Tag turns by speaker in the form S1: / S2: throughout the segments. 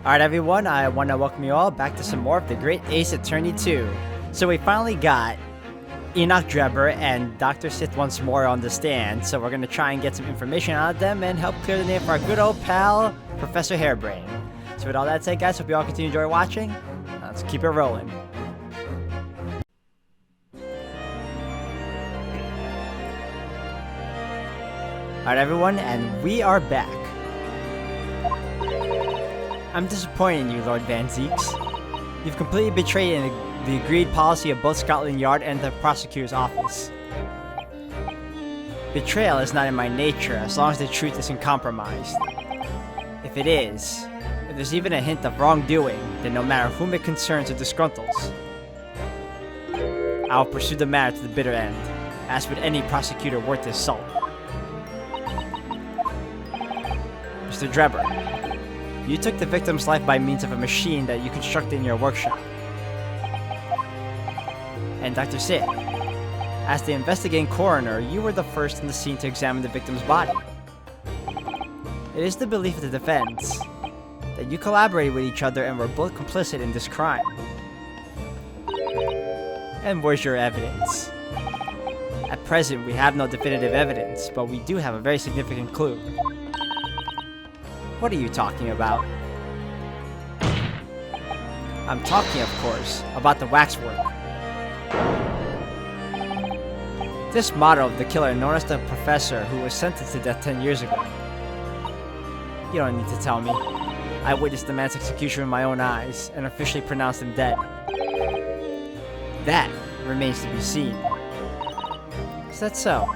S1: Alright everyone, I want to welcome you all back to some more of the Great Ace Attorney 2. So we finally got Enoch Drebber and Dr. Sith once more on the stand, so we're going to try and get some information out of them and help clear the name for our good old pal, Professor Hairbrain. So with all that said guys, hope you all continue to enjoy watching. Let's keep it rolling. Alright everyone, and we are back. I'm disappointed in you, Lord Van Zeeks. You've completely betrayed the agreed policy of both Scotland Yard and the prosecutor's office. Betrayal is not in my nature as long as the truth isn't compromised. If it is, if there's even a hint of wrongdoing, then no matter whom it concerns or disgruntles, I will pursue the matter to the bitter end, as would any prosecutor worth his salt. Mr. Drebber, you took the victim's life by means of a machine that you constructed in your workshop. And Dr. Sithe, as the investigating coroner, you were the first on the scene to examine the victim's body. It is the belief of the defense that you collaborated with each other and were both complicit in this crime. And where's your evidence? At present, we have no definitive evidence, but we do have a very significant clue. What are you talking about? I'm talking, of course, about the waxwork. This model of the killer known as the Professor who was sentenced to death 10 years ago. You don't need to tell me. I witnessed the man's execution with my own eyes and officially pronounced him dead. That remains to be seen. Is that so?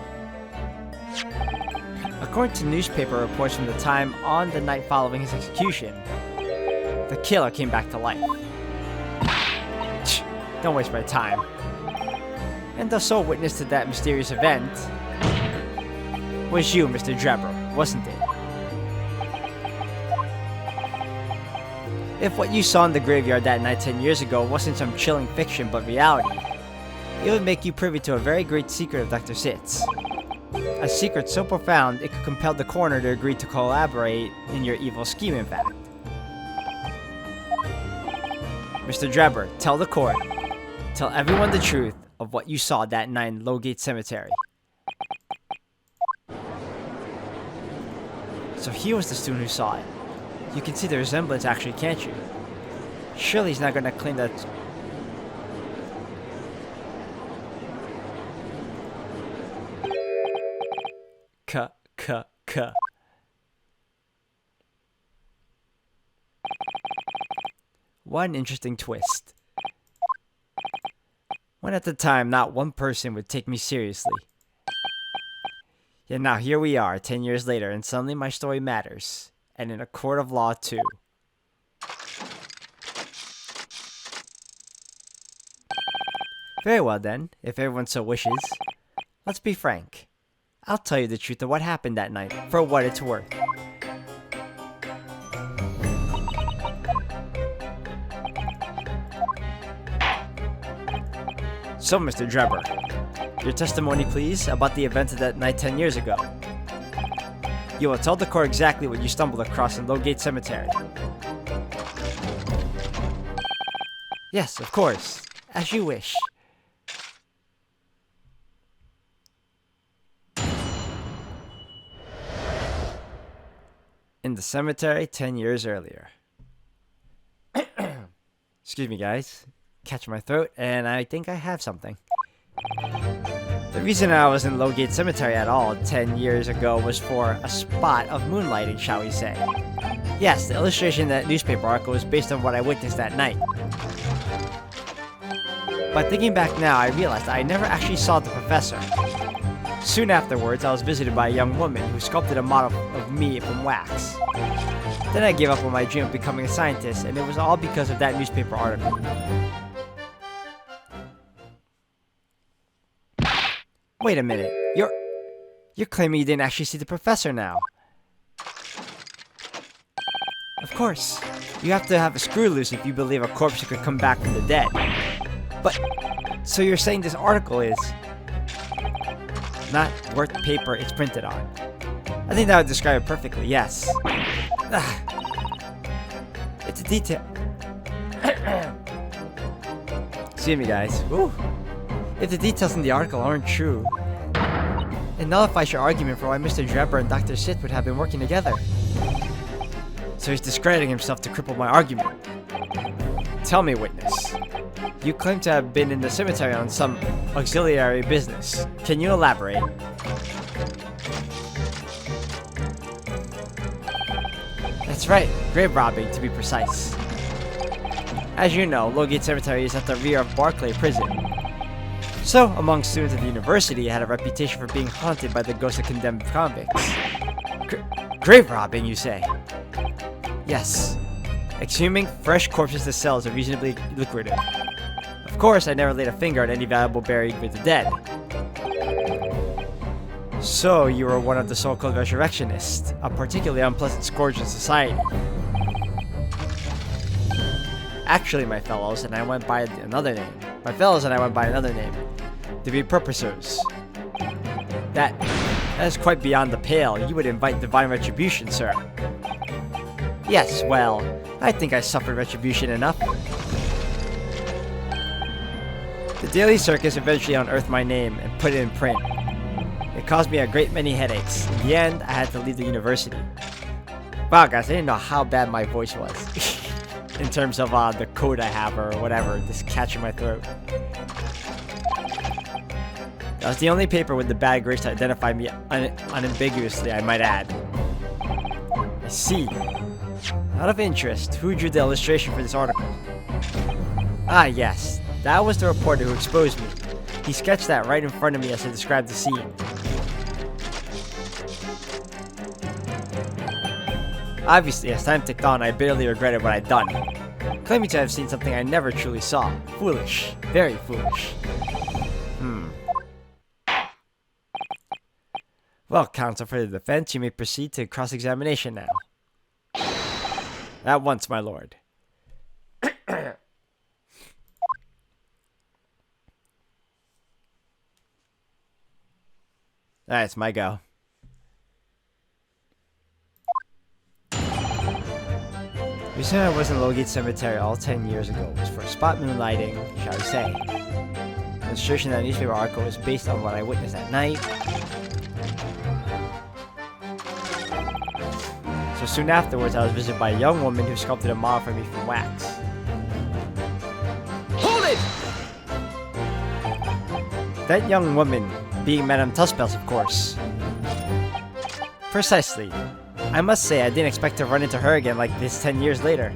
S1: According to newspaper reports from the time on the night following his execution, the killer came back to life. Don't waste my time. And the sole witness to that mysterious event was you, Mr. Drebber, wasn't it? If what you saw in the graveyard that night 10 years ago wasn't some chilling fiction but reality, it would make you privy to a very great secret of Dr. Sith's. A secret so profound it could compel the coroner to agree to collaborate in your evil scheme, in fact. Mr. Drebber, tell the court. Tell everyone the truth of what you saw that night in Lowgate Cemetery. So he was the student who saw it. You can see the resemblance actually, can't you? Surely he's not gonna claim that... What an interesting twist. When at the time, not one person would take me seriously. Yet now here we are, 10 years later, and suddenly my story matters. And in a court of law, too. Very well then, if everyone so wishes. Let's be frank. I'll tell you the truth of what happened that night, for what it's worth. So, Mr. Drebber, your testimony, please, about the events of that night 10 years ago. You will tell the court exactly what you stumbled across in Lowgate Cemetery. Yes, of course, as you wish. In the cemetery 10 years earlier. Excuse me, guys. Catch my throat, and I think I have something. The reason I was in Lowgate Cemetery at all 10 years ago was for a spot of moonlighting, shall we say. Yes, the illustration in that newspaper article was based on what I witnessed that night. But thinking back now, I realized I never actually saw the Professor. Soon afterwards, I was visited by a young woman who sculpted a model of me from wax. Then I gave up on my dream of becoming a scientist, and it was all because of that newspaper article. Wait a minute, you're claiming you didn't actually see the Professor now. Of course, you have to have a screw loose if you believe a corpse could come back from the dead. But, so you're saying this article is not worth the paper it's printed on? I think that would describe it perfectly, yes. the detail... Excuse me, guys. Ooh. If the details in the article aren't true, it nullifies your argument for why Mr. Drebber and Dr. Sithe would have been working together. So he's discrediting himself to cripple my argument. Tell me, witness. You claim to have been in the cemetery on some auxiliary business. Can you elaborate? That's right, grave robbing to be precise. As you know, Lowgate Cemetery is at the rear of Barclay Prison. So, among students at the university, it had a reputation for being haunted by the ghosts of condemned convicts. Grave robbing, you say? Yes. Exhuming fresh corpses to sell is reasonably lucrative. Of course, I never laid a finger on any valuable buried with the dead. So, you were one of the so-called resurrectionists, a particularly unpleasant scourge in society. Actually, my fellows and I went by another name. To be purposers. That is quite beyond the pale. You would invite divine retribution, sir. Yes, well, I think I suffered retribution enough. The Daily Circus eventually unearthed my name and put it in print. It caused me a great many headaches. In the end, I had to leave the university. Wow, guys, I didn't know how bad my voice was. In terms of the code I have or whatever, just catching my throat. That was the only paper with the bad grades to identify me unambiguously, I might add. I see. Out of interest, who drew the illustration for this article? Ah, yes. That was the reporter who exposed me. He sketched that right in front of me as I described the scene. Obviously, as time ticked on, I bitterly regretted what I'd done. Claiming to have seen something I never truly saw. Foolish. Very foolish. Well, counsel for the defense, you may proceed to cross-examination now. At once, my lord. Alright, it's my go. The reason I was in Lowgate Cemetery all 10 years ago was for spot moonlighting, shall we say. The illustration of that newspaper article was based on what I witnessed that night. So soon afterwards, I was visited by a young woman who sculpted a model for me from wax. Hold it! That young woman being Madame Tuspels, of course. Precisely. I must say, I didn't expect to run into her again like this 10 years later.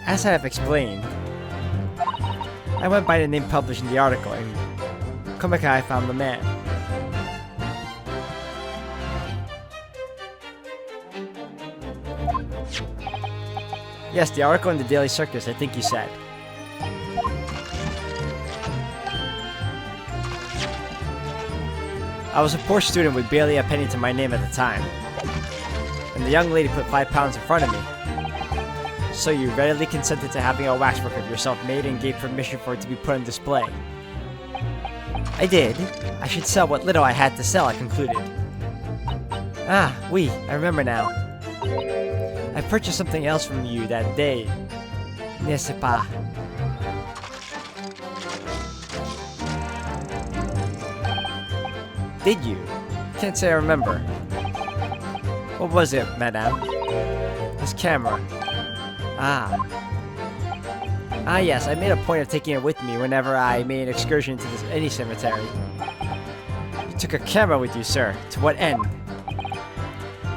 S1: As I have explained, I went by the name published in the article, and Komikai found the man. Yes, the article in the Daily Circus, I think you said. I was a poor student with barely a penny to my name at the time, and the young lady put £5 in front of me. So you readily consented to having a waxwork of yourself made and gave permission for it to be put on display. I did. I should sell what little I had to sell, I concluded. Ah, oui, I remember now. I purchased something else from you that day. N'est-ce pas? Did you? Can't say I remember. What was it, madame? This camera. Ah, yes, I made a point of taking it with me whenever I made an excursion to any cemetery. You took a camera with you, sir. To what end?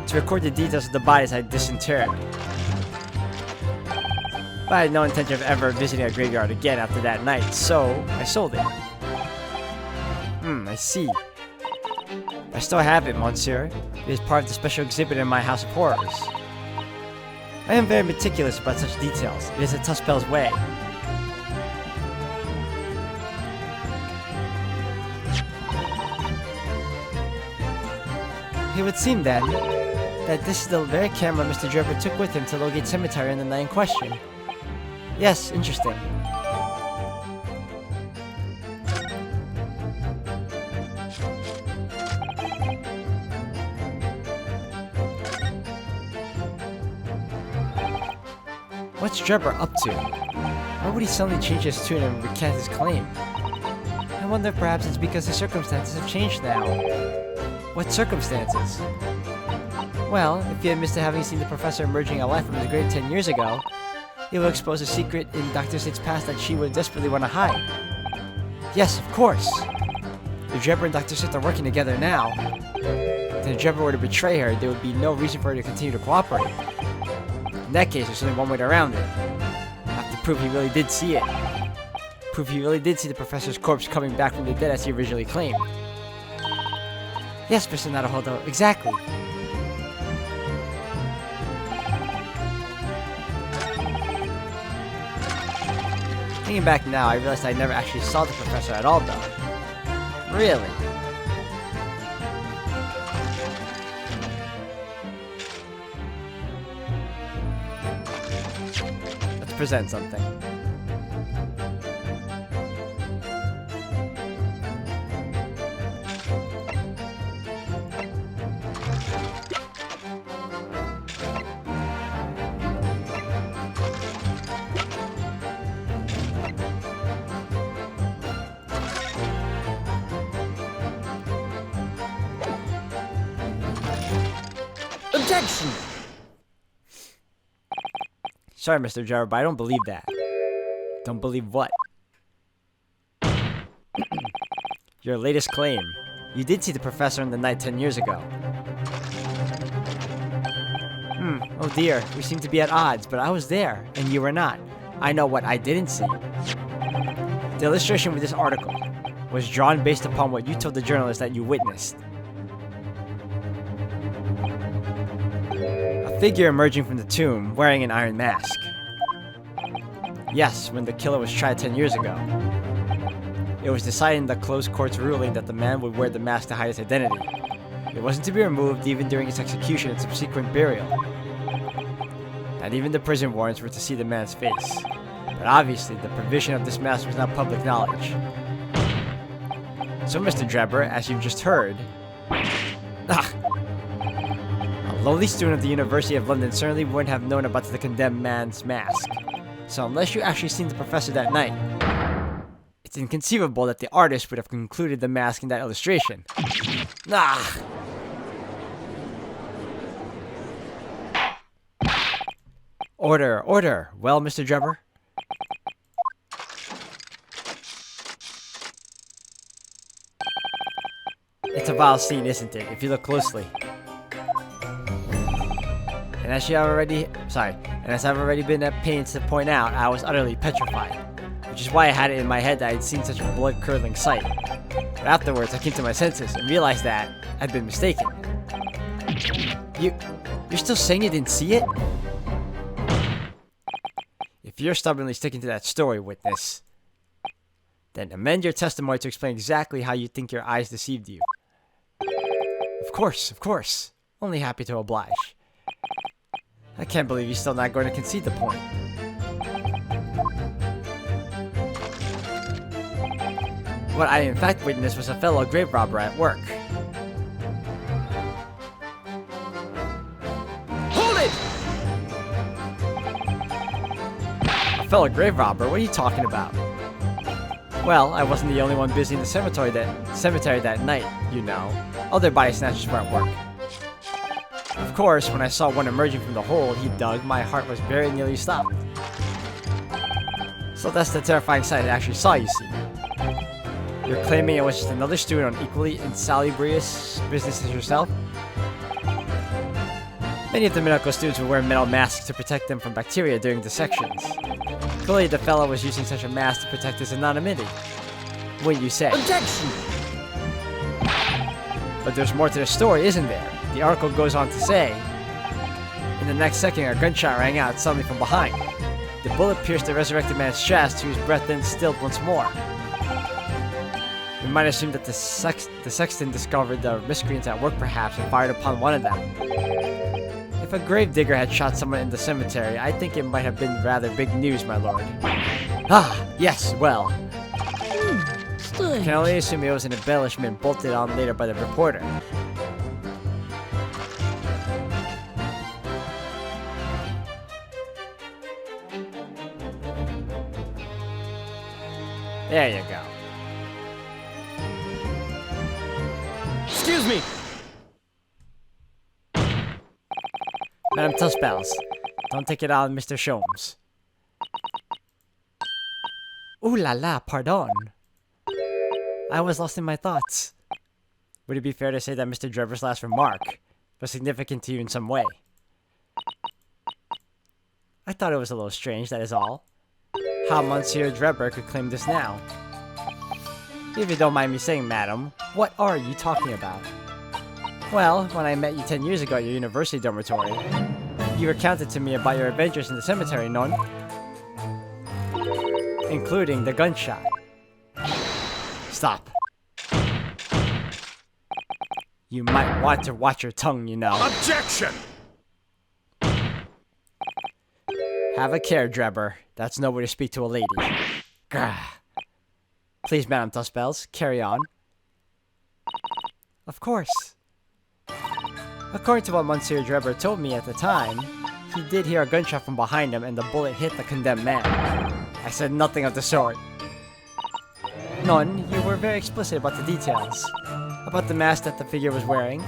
S1: To record the details of the bodies I disinterred. But I had no intention of ever visiting a graveyard again after that night, so I sold it. I see. I still have it, monsieur. It is part of the special exhibit in my House of Horrors. I am very meticulous about such details. It is a Tuspel's way. It would seem, then, that this is the very camera Mr. Drebber took with him to Lowgate Cemetery on the night in question. Yes, interesting. What's Drebber up to? Why would he suddenly change his tune and recant his claim? I wonder if perhaps it's because the circumstances have changed now. What circumstances? Well, if he admits to having seen the professor emerging alive from his grave 10 years ago, it will expose a secret in Dr. Sithe's past that she would desperately want to hide. Yes, of course. If Drebber and Dr. Sithe are working together now, then if Drebber were to betray her, there would be no reason for her to continue to cooperate. In that case, there's only one way around it. Have to prove he really did see it. Prove he really did see the professor's corpse coming back from the dead as he originally claimed. Yes, Mr. Naruhodo, exactly. Thinking back now, I realized I never actually saw the professor at all, though. Really? Let's present something. Objection! Sorry, Mr. Drebber, but I don't believe that. Don't believe what? Your latest claim. You did see the professor in the night 10 years ago. Oh dear, we seem to be at odds, but I was there, and you were not. I know what I didn't see. The illustration with this article was drawn based upon what you told the journalist that you witnessed. A figure emerging from the tomb wearing an iron mask. Yes, when the killer was tried 10 years ago. It was decided in the closed court's ruling that the man would wear the mask to hide his identity. It wasn't to be removed even during its execution and subsequent burial. Not even the prison warrants were to see the man's face. But obviously, the provision of this mask was not public knowledge. So, Mr. Drebber, as you've just heard... A lowly student of the University of London certainly wouldn't have known about the condemned man's mask. So unless you actually seen the professor that night, it's inconceivable that the artist would have concluded the mask in that illustration. Order, order. Well, Mr. Drebber? It's a vile scene, isn't it, if you look closely? And as I've already been at pains to point out, I was utterly petrified. Which is why I had it in my head that I'd seen such a blood-curdling sight. But afterwards, I came to my senses and realized that I'd been mistaken. You're still saying you didn't see it? If you're stubbornly sticking to that story, witness, then amend your testimony to explain exactly how you think your eyes deceived you. Of course. Only happy to oblige. I can't believe you're still not going to concede the point. What I in fact witnessed was a fellow grave robber at work. Hold it! A fellow grave robber? What are you talking about? Well, I wasn't the only one busy in the cemetery that night, you know. Other body snatchers were at work. Of course, when I saw one emerging from the hole he dug, my heart was very nearly stopped. So that's the terrifying sight I actually saw, you see. You're claiming it was just another student on equally insalubrious business as yourself? Many of the medical students would wear metal masks to protect them from bacteria during dissections. Clearly, the fellow was using such a mask to protect his anonymity. Wouldn't you say? Objection! But there's more to the story, isn't there? The article goes on to say, in the next second, a gunshot rang out suddenly from behind. The bullet pierced the resurrected man's chest, whose breath then stilled once more. We might assume that the sexton discovered the miscreants at work perhaps and fired upon one of them. If a gravedigger had shot someone in the cemetery, I think it might have been rather big news, my lord. Ah, yes, well. I can only assume it was an embellishment bolted on later by the reporter. There you go.
S2: Excuse me!
S1: Madam Tussbells, don't take it out on Mr. Sholmes. Ooh la la, pardon. I was lost in my thoughts. Would it be fair to say that Mr. Drebber's last remark was significant to you in some way? I thought it was a little strange, that is all. How Monsieur Drebber could claim this now. If you don't mind me saying, madam, what are you talking about? Well, when I met you 10 years ago at your university dormitory, you recounted to me about your adventures in the cemetery, non? Including the gunshot. Stop. You might want to watch your tongue, you know.
S2: Objection!
S1: Have a care, Drebber. That's no way to speak to a lady. Grah. Please, Madam Tussbells, carry on. Of course. According to what Monsieur Drebber told me at the time, he did hear a gunshot from behind him and the bullet hit the condemned man. I said nothing of the sort. None, you were very explicit about the details. About the mask that the figure was wearing.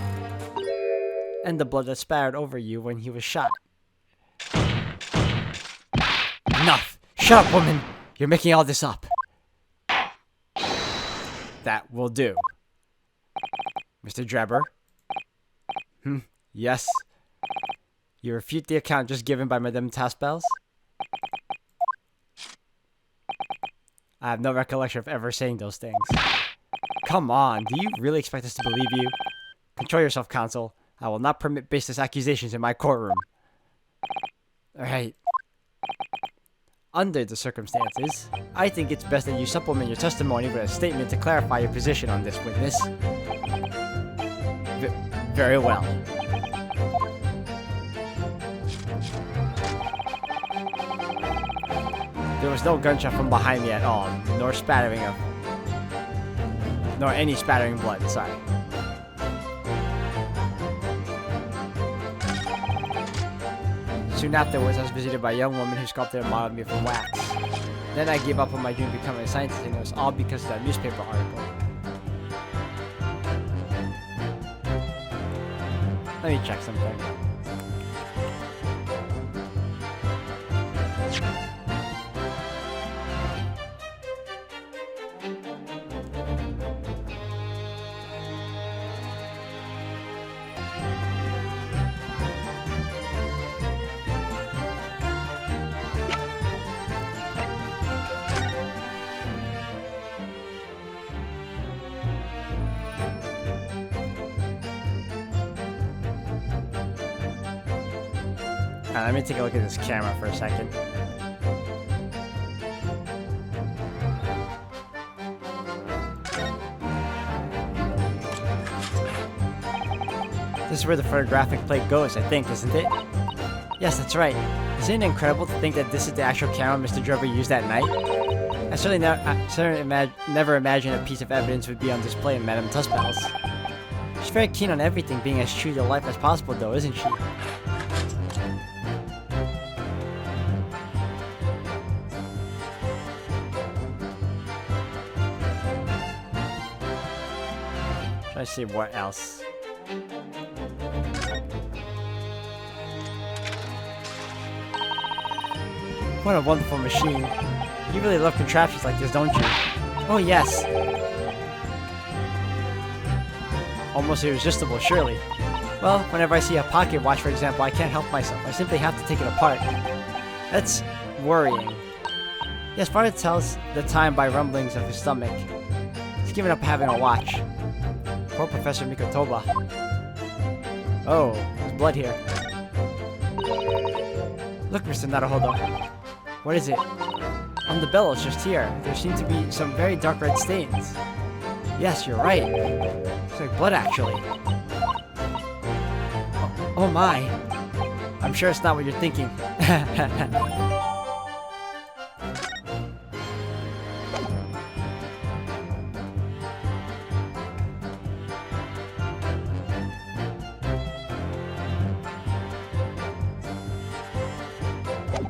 S1: And the blood that spattered over you when he was shot. Enough! Shut up, woman! You're making all this up. That will do. Mr. Drebber? Yes? You refute the account just given by Madame Tussbells? I have no recollection of ever saying those things. Come on, do you really expect us to believe you? Control yourself, counsel. I will not permit baseless accusations in my courtroom. Alright. Under the circumstances, I think it's best that you supplement your testimony with a statement to clarify your position on this witness. Very well. There was no gunshot from behind me at all, nor any spattering blood, sorry. Soon afterwards, I was visited by a young woman who sculpted a model of me from wax. Then I gave up on my dream of becoming a scientist, and it was all because of that newspaper article. Let me check something. Let me take a look at this camera for a second. This is where the photographic plate goes, I think, isn't it? Yes, that's right. Isn't it incredible to think that this is the actual camera Mr. Drebber used that night? I certainly never imagined a piece of evidence would be on display in Madame Tussbells. She's very keen on everything being as true to life as possible, though, isn't she? Let's see what else. What a wonderful machine. You really love contraptions like this, don't you? Oh, yes. Almost irresistible, surely. Well, whenever I see a pocket watch, for example, I can't help myself. I simply have to take it apart. That's worrying. Yes, father tells the time by rumblings of his stomach. He's given up having a watch. Poor Professor Mikotoba. Oh, there's blood here. Look, Mr. Naruhodo. What is it? On the bellows just here, there seem to be some very dark red stains. Yes, you're right. It's like blood, actually. Oh my. I'm sure it's not what you're thinking.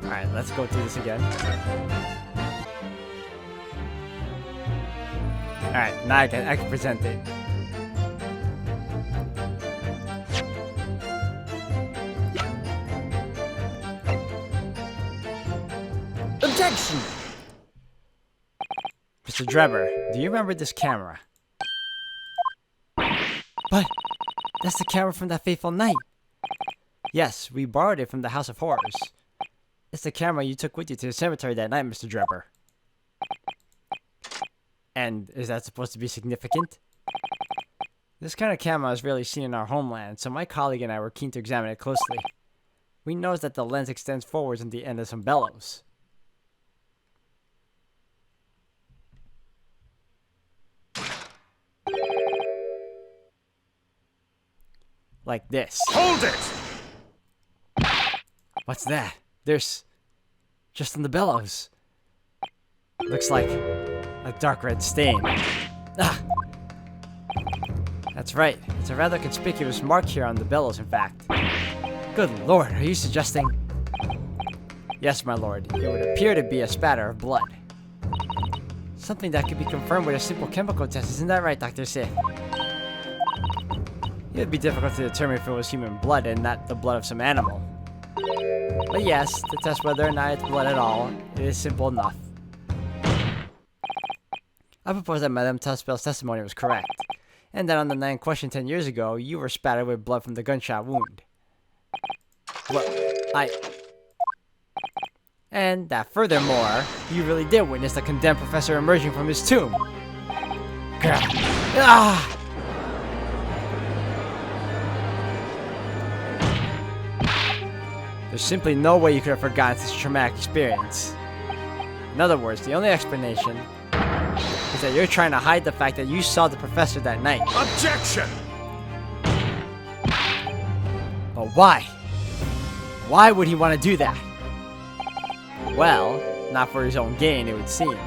S1: Alright, let's go through this again. Alright, now I can present it.
S2: Objection!
S1: Mr. Drebber, do you remember this camera? But that's the camera from that fateful night. Yes, we borrowed it from the House of Horrors. It's the camera you took with you to the cemetery that night, Mr. Drebber. And is that supposed to be significant? This kind of camera is rarely seen in our homeland, so my colleague and I were keen to examine it closely. We noticed that the lens extends forwards at the end of some bellows. Like this.
S2: Hold it!
S1: What's that? There's... just in the bellows. Looks like a dark red stain. Ah! That's right. It's a rather conspicuous mark here on the bellows, in fact. Good lord, are you suggesting... Yes, my lord. It would appear to be a spatter of blood. Something that could be confirmed with a simple chemical test, isn't that right, Dr. Sithe? It would be difficult to determine if it was human blood and not the blood of some animal. But yes, to test whether or not it's blood at all, it is simple enough. I propose that Madame Tuspel's testimony was correct, and that on the night in question 10 years ago, you were spattered with blood from the gunshot wound. Well, And that furthermore, you really did witness the condemned professor emerging from his tomb. Grr. Ah! There's simply no way you could have forgotten such a traumatic experience. In other words, the only explanation is that you're trying to hide the fact that you saw the professor that night.
S2: Objection!
S1: But why? Why would he want to do that? Well, not for his own gain, it would seem.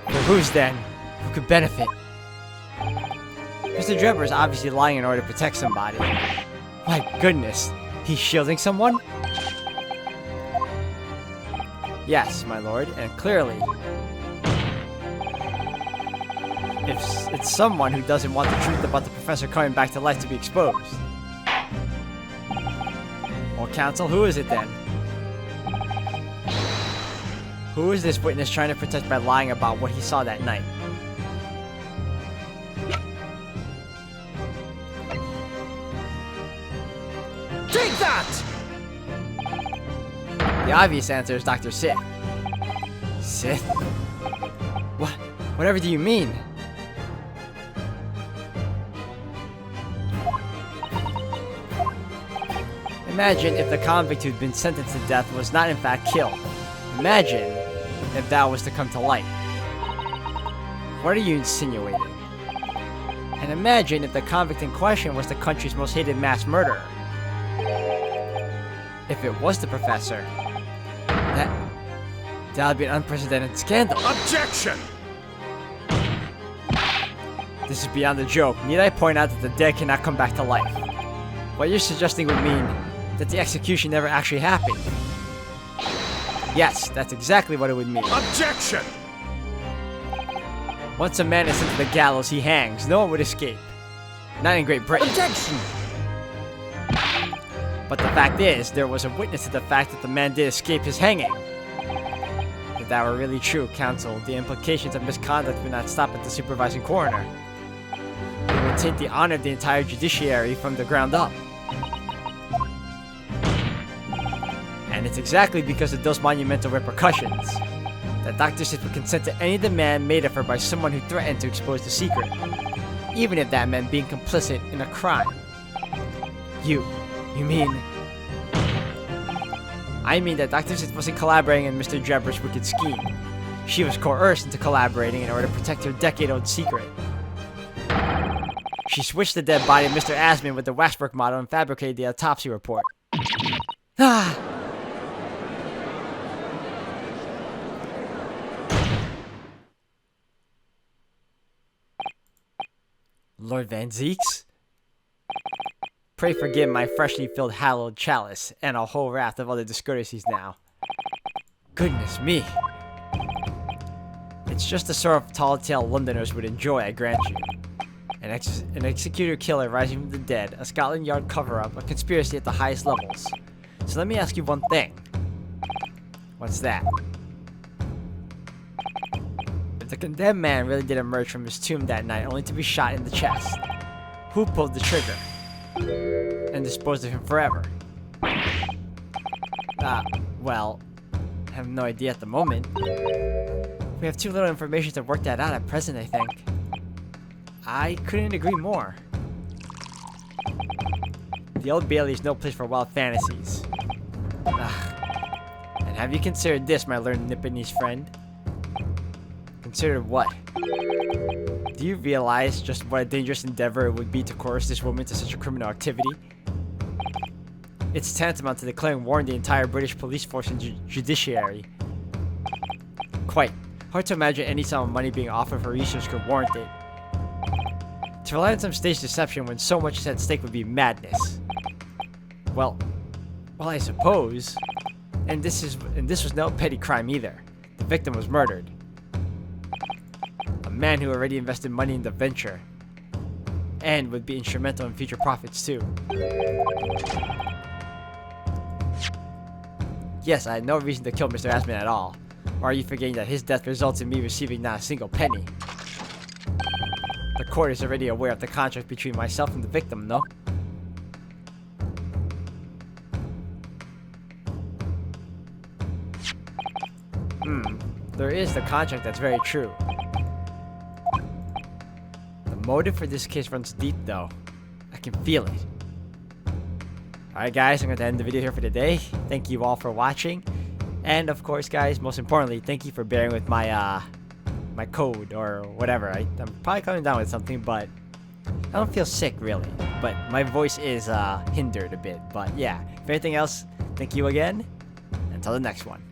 S1: For whose then? Who could benefit? Mr. Drebber is obviously lying in order to protect somebody. My goodness, he's shielding someone? Yes, my lord, and clearly, if it's someone who doesn't want the truth about the professor coming back to life to be exposed. Well, counsel, who is it then? Who is this witness trying to protect by lying about what he saw that night?
S2: Take that!
S1: The obvious answer is Dr. Sithe. Sith? Whatever do you mean? Imagine if the convict who'd been sentenced to death was not in fact killed. Imagine if that was to come to light. What are you insinuating? And imagine if the convict in question was the country's most hated mass murderer. If it was the professor, that would be an unprecedented scandal.
S2: Objection!
S1: This is beyond a joke. Need I point out that the dead cannot come back to life? What you're suggesting would mean that the execution never actually happened. Yes, that's exactly what it would mean.
S2: Objection!
S1: Once a man is sent to the gallows, he hangs. No one would escape. Not in Great Britain.
S2: Objection!
S1: But the fact is, there was a witness to the fact that the man did escape his hanging. If that were really true, counsel, the implications of misconduct would not stop at the supervising coroner. It would taint the honor of the entire judiciary from the ground up. And it's exactly because of those monumental repercussions that Dr. Sithe would consent to any demand made of her by someone who threatened to expose the secret, even if that meant being complicit in a crime. You mean... I mean that Dr. Sithe wasn't collaborating in Mr. Drebber's wicked scheme. She was coerced into collaborating in order to protect her decade-old secret. She switched the dead body of Mr. Asman with the waxwork model and fabricated the autopsy report. Ah! Lord Van Zeeks? Pray forgive my freshly filled hallowed chalice and a whole raft of other discourtesies now. Goodness me. It's just the sort of tall tale Londoners would enjoy, I grant you. An executor killer rising from the dead, a Scotland Yard cover-up, a conspiracy at the highest levels. So let me ask you one thing. What's that? If the condemned man really did emerge from his tomb that night only to be shot in the chest, who pulled the trigger and disposed of him forever? Well, I have no idea at the moment. We have too little information to work that out at present, I think. I couldn't agree more. The Old Bailey is no place for wild fantasies. And have you considered this, my learned Nipponese friend? Considered what? Do you realize just what a dangerous endeavor it would be to coerce this woman to such a criminal activity? It's tantamount to declaring war on the entire British police force and judiciary. Quite. Hard to imagine any sum of money being offered for research could warrant it. To rely on some stage deception when so much is at stake would be madness. Well, I suppose. And this was no petty crime either. The victim was murdered. A man who already invested money in the venture. And would be instrumental in future profits too. Yes, I had no reason to kill Mr. Asman at all. Or are you forgetting that his death results in me receiving not a single penny? The court is already aware of the contract between myself and the victim, no? There is the contract, that's very true. The motive for this case runs deep, though. I can feel it. Alright guys, I'm going to end the video here for today. Thank you all for watching. And of course guys, most importantly, thank you for bearing with my my code or whatever. I'm probably coming down with something, but I don't feel sick really. But my voice is hindered a bit. But yeah, if anything else, thank you again. Until the next one.